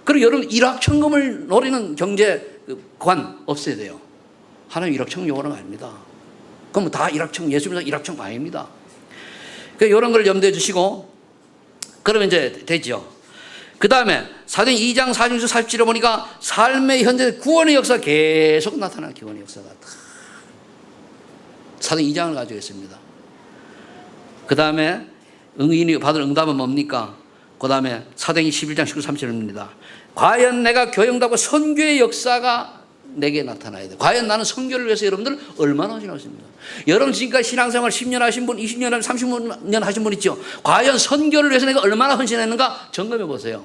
그리고 여러분 일확천금을 노리는 경제관 없어야 돼요. 하나님 일확천금 요구하는 거 아닙니다. 그럼 다 일확천금, 예수 믿는 일확천금 아닙니다. 그러니까 이런 걸 염두에 두시고 그러면 이제 되죠. 그 다음에 사도행 2장 46절 47에 보니까 삶의 현재 구원의 역사가 계속 나타나는 구원의 역사가 사도행 2장을 가지고 있습니다. 그 다음에 의인이 받을 응답은 뭡니까? 그 다음에 사도행전 11장 19, 30절입니다. 과연 내가 교회응답과 선교의 역사가 내게 나타나야 돼. 과연 나는 선교를 위해서 여러분들 얼마나 헌신하십니까? 여러분 지금까지 신앙생활 10년 하신 분, 20년, 30년 하신 분 있죠? 과연 선교를 위해서 내가 얼마나 헌신했는가 점검해 보세요.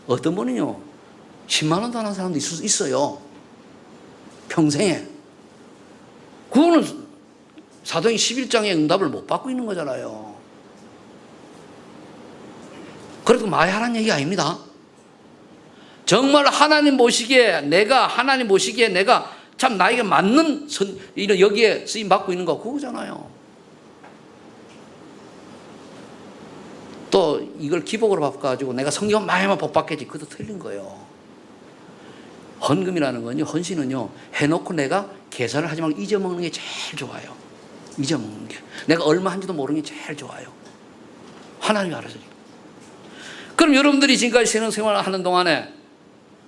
어떤 분은요 10만 원도 안 하는 사람도 있어요. 평생에. 그거는 사도행전 11장의 응답을 못 받고 있는 거잖아요. 그래도 많이 하라는 얘기 아닙니다. 정말 하나님 보시기에 내가 참 나에게 맞는 이런 여기에 쓰임 받고 있는 거 그거잖아요. 또 이걸 기복으로 바꿔가지고 내가 성경 많이만 복 받겠지. 그것도 틀린 거예요. 헌금이라는 건요, 헌신은요, 해놓고 내가 계산을 하지 말고 잊어먹는 게 제일 좋아요. 잊어먹는 게. 내가 얼마 한지도 모르는 게 제일 좋아요. 하나님이 알아서. 그럼 여러분들이 지금까지 신앙생활을 하는 동안에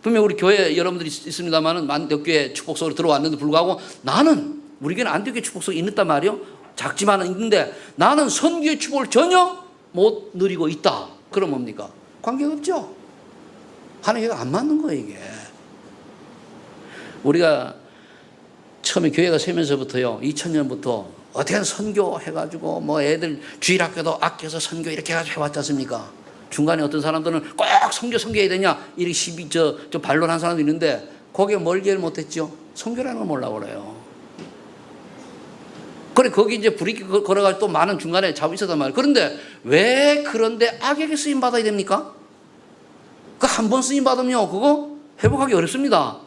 분명 우리 교회 여러분들이 있습니다만은 안디옥교회 축복소로 들어왔는데 불구하고 나는 우리 교회는 안디옥교회 축복소가 있단 말이요. 작지만은 있는데 나는 선교의 축복을 전혀 못 누리고 있다. 그럼 뭡니까? 관계가 없죠. 하나님과 안 맞는 거예요 이게. 우리가 처음에 교회가 세면서부터요 2000년부터 어떻게 선교 해가지고 뭐 애들 주일학교도 아껴서 선교 이렇게 해가지고 해왔지 않습니까? 중간에 어떤 사람들은 꼭 선교해야 되냐 이렇게 저 반론한 사람도 있는데 거기에 뭘 이해를 못했죠? 선교라는 걸 몰라고 그래요. 그래 거기 이제 불이 걸어가지고 또 많은 중간에 잡고 있었단 말이에요. 그런데 왜 그런데 악에게 쓰임 받아야 됩니까? 그 한 번 쓰임 받으면 그거 회복하기 어렵습니다.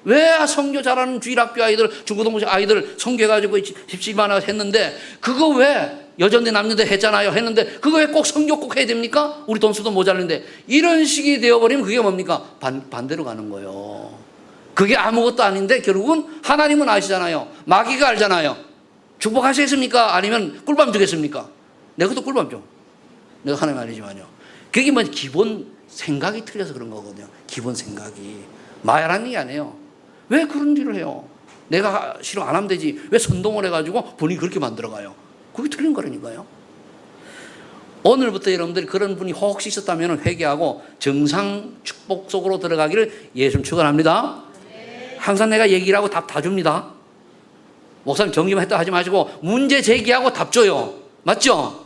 왜 선교 잘하는 주일학교 아이들, 중고등부 아이들 선교해가지고 집집마다 했는데 그거 왜 여전대 남녀대 했잖아요 했는데 그거 왜 꼭 선교 꼭 해야 됩니까? 우리 돈 쓰도 모자른데 이런 식이 되어버리면 그게 뭡니까? 반대로 가는 거예요. 그게 아무것도 아닌데 결국은 하나님은 아시잖아요. 마귀가 알잖아요. 축복하시겠습니까? 아니면 꿀밤 주겠습니까? 내가 또 꿀밤 줘. 내가 하나님 아니지만요. 그게 뭐 기본 생각이 틀려서 그런 거거든요. 기본 생각이. 말하는 게 아니에요. 왜 그런 일을 해요? 내가 싫어 안 하면 되지. 왜 선동을 해가지고 분위기 그렇게 만들어가요? 그게 틀린 거라니까요. 오늘부터 여러분들이 그런 분이 혹시 있었다면 회개하고 정상 축복 속으로 들어가기를 예수님 축원합니다. 항상 내가 얘기를 하고 답 다 줍니다. 목사님 정리만 했다 하지 마시고 문제 제기하고 답 줘요. 맞죠?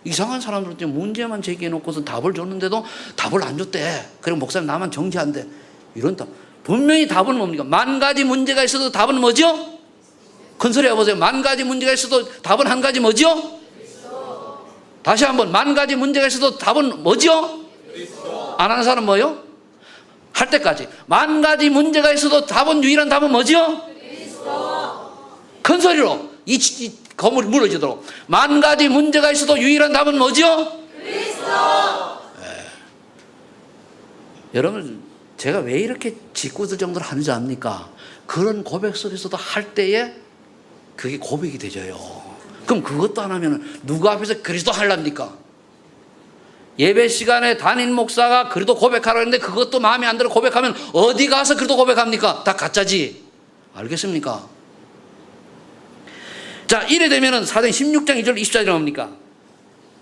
이상한 사람들한테 문제만 제기해놓고서 답을 줬는데도 답을 안 줬대. 그리고 목사님 나만 정지한대. 이런 답. 분명히 답은 뭡니까? 만 가지 문제가 있어도 답은 뭐죠? 큰 소리 해보세요. 만 가지 문제가 있어도 답은 한 가지 뭐죠? 다시 한번 만 가지 문제가 있어도 답은 뭐죠? 안 하는 사람 뭐요? 할 때까지. 만 가지 문제가 있어도 답은 유일한 답은 뭐죠? 큰 소리로 이 건물이 무너지도록. 만 가지 문제가 있어도 유일한 답은 뭐죠? 여러분 제가 왜 이렇게 짓궂을 정도로 하는지 압니까? 그런 고백 속에서도 할 때에 그게 고백이 되져요. 그럼 그것도 안 하면 누구 앞에서 그리스도 하려합니까? 예배 시간에 담임 목사가 그래도 고백하라고 했는데 그것도 마음에 안 들어 고백하면 어디 가서 그래도 고백합니까? 다 가짜지. 알겠습니까? 자, 이래 되면은 사도행전 16장 2절 24절에 뭡니까?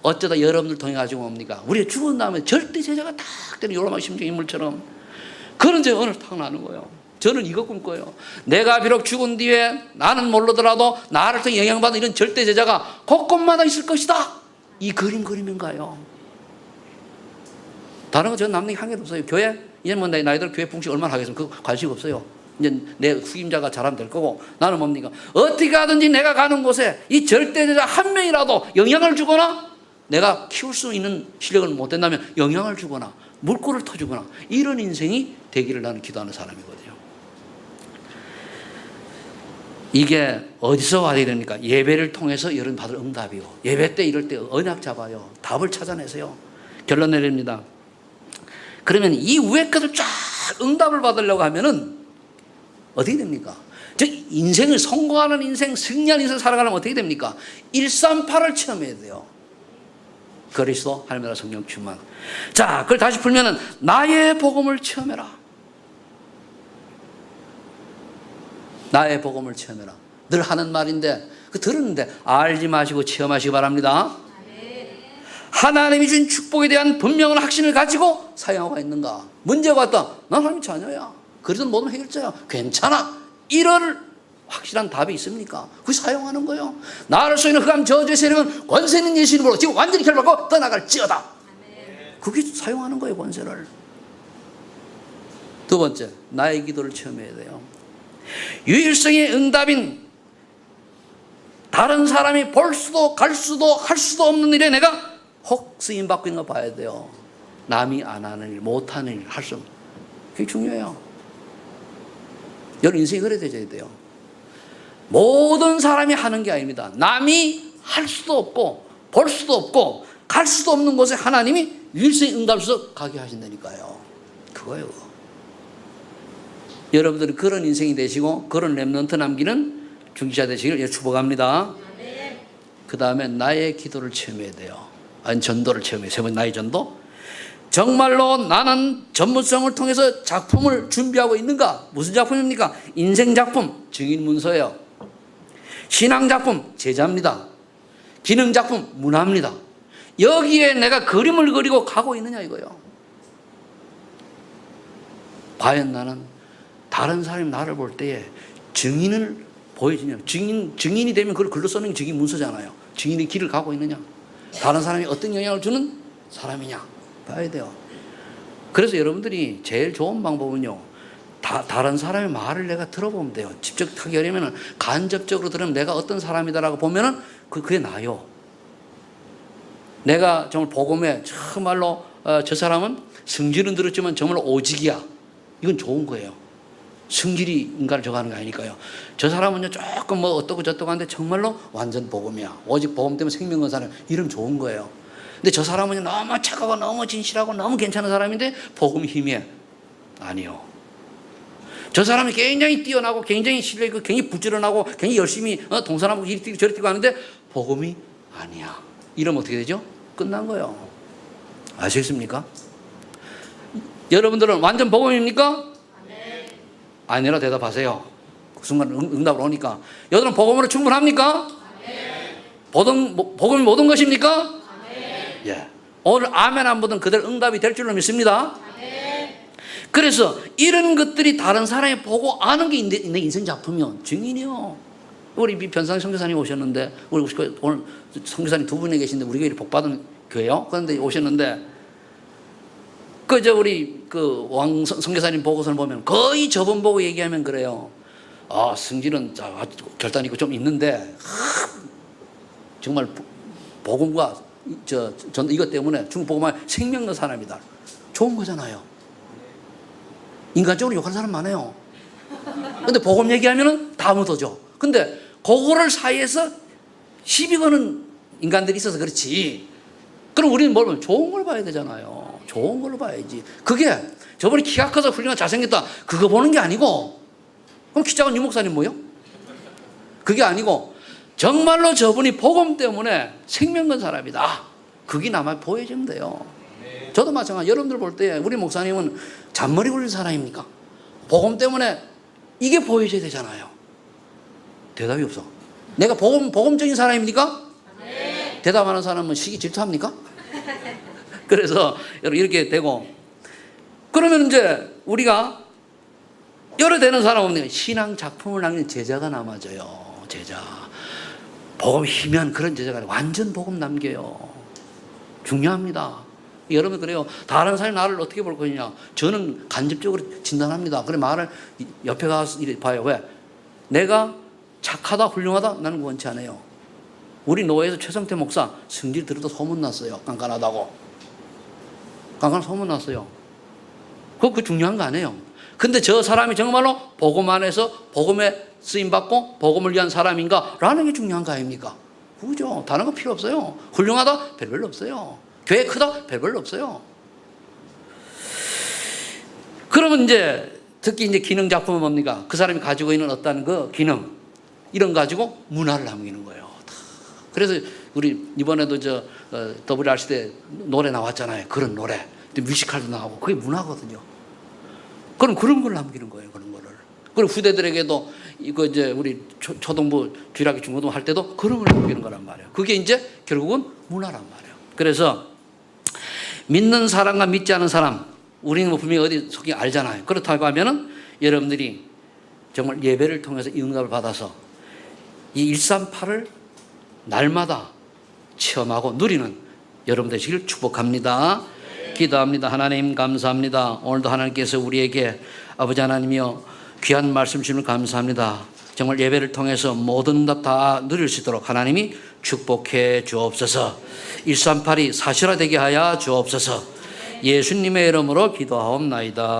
어쩌다 여러분들 통해 가지고 뭡니까? 우리가 죽은 다음에 절대 제자가 딱 되는 요로마 심정 인물처럼 그런 제 은혜를 탁 나는 거예요. 저는 이거 꿈꿔요. 내가 비록 죽은 뒤에 나는 모르더라도 나를 통해 영향받은 이런 절대 제자가 곳곳마다 있을 것이다. 이 그림 그리는가요? 다른 거 저는 남는 게 한 개도 없어요. 교회 이제 뭐 나이들 교회 풍식 얼마나 하겠습니까? 그 관심 없어요. 이제 내 후임자가 잘하면 될 거고 나는 뭡니까? 어떻게 하든지 내가 가는 곳에 이 절대 제자 한 명이라도 영향을 주거나 내가 키울 수 있는 실력을 못 된다면 영향을 주거나 물꼬를 터주거나 이런 인생이 되기를 나는 기도하는 사람이거든요. 이게 어디서 와야 됩니까? 예배를 통해서 여러분 받을 응답이요. 예배 때 이럴 때 언약 잡아요. 답을 찾아내세요. 결론 내립니다. 그러면 이 위에 것을 쫙 응답을 받으려고 하면은 어떻게 됩니까? 저 인생을 성공하는 인생, 승리하는 인생 살아가려면 어떻게 됩니까? 138을 체험해야 돼요. 그리스도 하나님의 성령 충만. 자, 그걸 다시 풀면은 나의 복음을 체험해라. 나의 복음을 체험해라. 늘 하는 말인데 그 들었는데 알지 마시고 체험하시기 바랍니다. 하나님이 준 축복에 대한 분명한 확신을 가지고 사용하고 있는가? 문제가 왔다. 난 하나님 자녀야. 그래서 모든 해결자야. 괜찮아. 이럴 확실한 답이 있습니까? 그 사용하는 거예요. 나를 쏘이는 흑암 저주의 세력은 권세 있는 예수 이름으로 지금 완전히 결박하고 떠나갈지어다. 그게 사용하는 거예요, 권세를. 두 번째, 나의 기도를 체험해야 돼요. 유일성의 응답인 다른 사람이 볼 수도 갈 수도 할 수도 없는 일에 내가 혹 쓰임받고 있는 거 봐야 돼요. 남이 안 하는 일, 못하는 일, 할 수 없는. 그게 중요해요. 여러분 인생이 그래 되어야 돼요. 모든 사람이 하는 게 아닙니다. 남이 할 수도 없고 볼 수도 없고 갈 수도 없는 곳에 하나님이 유일성의 응답을 가게 하신다니까요. 그거예요. 여러분들은 그런 인생이 되시고 그런 렘넌트 남기는 중기자 되시기를 축복합니다. 그 다음에 나의 기도를 체험해야 돼요. 아니 전도를 체험해요. 세 번째 나의 전도. 정말로 나는 전문성을 통해서 작품을 준비하고 있는가? 무슨 작품입니까? 인생 작품, 증인 문서예요. 신앙 작품, 제자입니다. 기능 작품, 문화입니다. 여기에 내가 그림을 그리고 가고 있느냐 이거예요. 과연 나는 다른 사람이 나를 볼 때에 증인을 보여주냐. 증인이 되면 그걸 글로 써는 게 증인 문서잖아요. 증인의 길을 가고 있느냐. 다른 사람이 어떤 영향을 주는 사람이냐. 봐야 돼요. 그래서 여러분들이 제일 좋은 방법은요. 다른 사람의 말을 내가 들어보면 돼요. 직접 하기 어려우면 간접적으로 들으면 내가 어떤 사람이다라고 보면은 그게 나요. 내가 정말 복음에 정말로 저 사람은 성질은 들었지만 정말 오직이야. 이건 좋은 거예요. 성질이 인간을 저가는 게 아니니까요. 저 사람은요 조금 뭐 어떻고 저떻고 하는데 정말로 완전 복음이야. 오직 복음 때문에 생명 건 사람. 이러면 좋은 거예요. 근데 저 사람은 너무 착하고 너무 진실하고 너무 괜찮은 사람인데 복음이 희미해. 아니요. 저 사람이 굉장히 뛰어나고 굉장히 실력있고 굉장히 부지런하고 굉장히 열심히 동서남북 이리 뛰고 저리 뛰고 하는데 복음이 아니야. 이러면 어떻게 되죠? 끝난 거예요. 아시겠습니까? 여러분들은 완전 복음입니까? 아니라 대답하세요. 그 순간 응답을 오니까. 여러분은 복음으로 충분합니까? 복음이 모든 것입니까? 예. 오늘 아멘 한 분은 그대로 응답이 될 줄로 믿습니다. 그래서 이런 것들이 다른 사람이 보고 아는 게 내 인생 작품이요. 증인이요. 우리 변상 선교사님 오셨는데, 우리 오늘 선교사님 두 분이 계신데 우리 교회 복받은 교회요. 그런데 오셨는데, 우리 왕 선교사님 보고서를 보면 거의 저번 보고 얘기하면 그래요. 아, 성질은 결단 있고 좀 있는데, 정말 복음과 이것 때문에 중국 복음화 생명 는 사람이다. 좋은 거잖아요. 인간적으로 욕하는 사람 많아요. 근데 복음 얘기하면은 다 묻어져. 근데 그거를 사이에서 시비 거는 인간들이 있어서 그렇지. 그럼 우리는 뭘 보면 좋은 걸 봐야 되잖아요. 좋은 걸로 봐야지. 그게 저번에 키가 커서 훌륭하고 잘생겼다. 그거 보는 게 아니고, 그럼 키 작은 유목사님 뭐요? 그게 아니고 정말로 저분이 복음 때문에 생명 건 사람이다. 그게 남아 보여지면 돼요. 저도 마찬가지. 여러분들 볼 때 우리 목사님은 잔머리 굴린 사람입니까? 복음 때문에 이게 보여져야 되잖아요. 대답이 없어. 내가 복음적인 사람입니까? 네. 대답하는 사람은 시기 질투합니까? 그래서 여러분 이렇게 되고, 그러면 이제 우리가 여러 되는 사람 없는 신앙 작품을 남긴 제자가 남아져요. 제자. 복음 희미한 그런 제자가 완전 복음 남겨요. 중요합니다. 여러분 그래요. 다른 사람이 나를 어떻게 볼 거냐. 저는 간접적으로 진단합니다. 그래 말을 옆에 가서 이래 봐요. 왜? 내가 착하다 훌륭하다 나는 원치 않아요. 우리 노회에서 최성태 목사 성질 들어도 소문났어요. 깐깐하다고. 깐깐 소문났어요. 그거 중요한 거 아니에요. 근데 저 사람이 정말로 복음 안에서 복음에 쓰임받고 복음을 위한 사람인가 라는 게 중요한 거 아닙니까? 그죠. 다른 거 필요 없어요. 훌륭하다? 별로 없어요. 교회 크다? 별로 없어요. 그러면 이제 특히 이제 기능 작품은 뭡니까? 그 사람이 가지고 있는 어떤 그 기능 이런 가지고 문화를 남기는 거예요. 그래서 우리 이번에도 WRC 때 노래 나왔잖아요. 그런 노래. 뮤지컬도 나오고 그게 문화거든요. 그럼 그런 걸 남기는 거예요. 그런 거를. 그리고 후대들에게도 이거 이제 우리 초등부, 주일학교, 중고등부 할 때도 그런 걸 남기는 거란 말이에요. 그게 이제 결국은 문화란 말이에요. 그래서 믿는 사람과 믿지 않은 사람, 우리는 뭐 분명히 어디 속이 알잖아요. 그렇다고 하면은 여러분들이 정말 예배를 통해서 이 응답을 받아서 이 138을 날마다 체험하고 누리는 여러분 되시길 축복합니다. 기도합니다. 하나님 감사합니다. 오늘도 하나님께서 우리에게 아버지 하나님이여 귀한 말씀 주시면 감사합니다. 정말 예배를 통해서 모든 응답 다 누릴 수 있도록 하나님이 축복해 주옵소서. 138이 사실화되게 하여 주옵소서. 예수님의 이름으로 기도하옵나이다.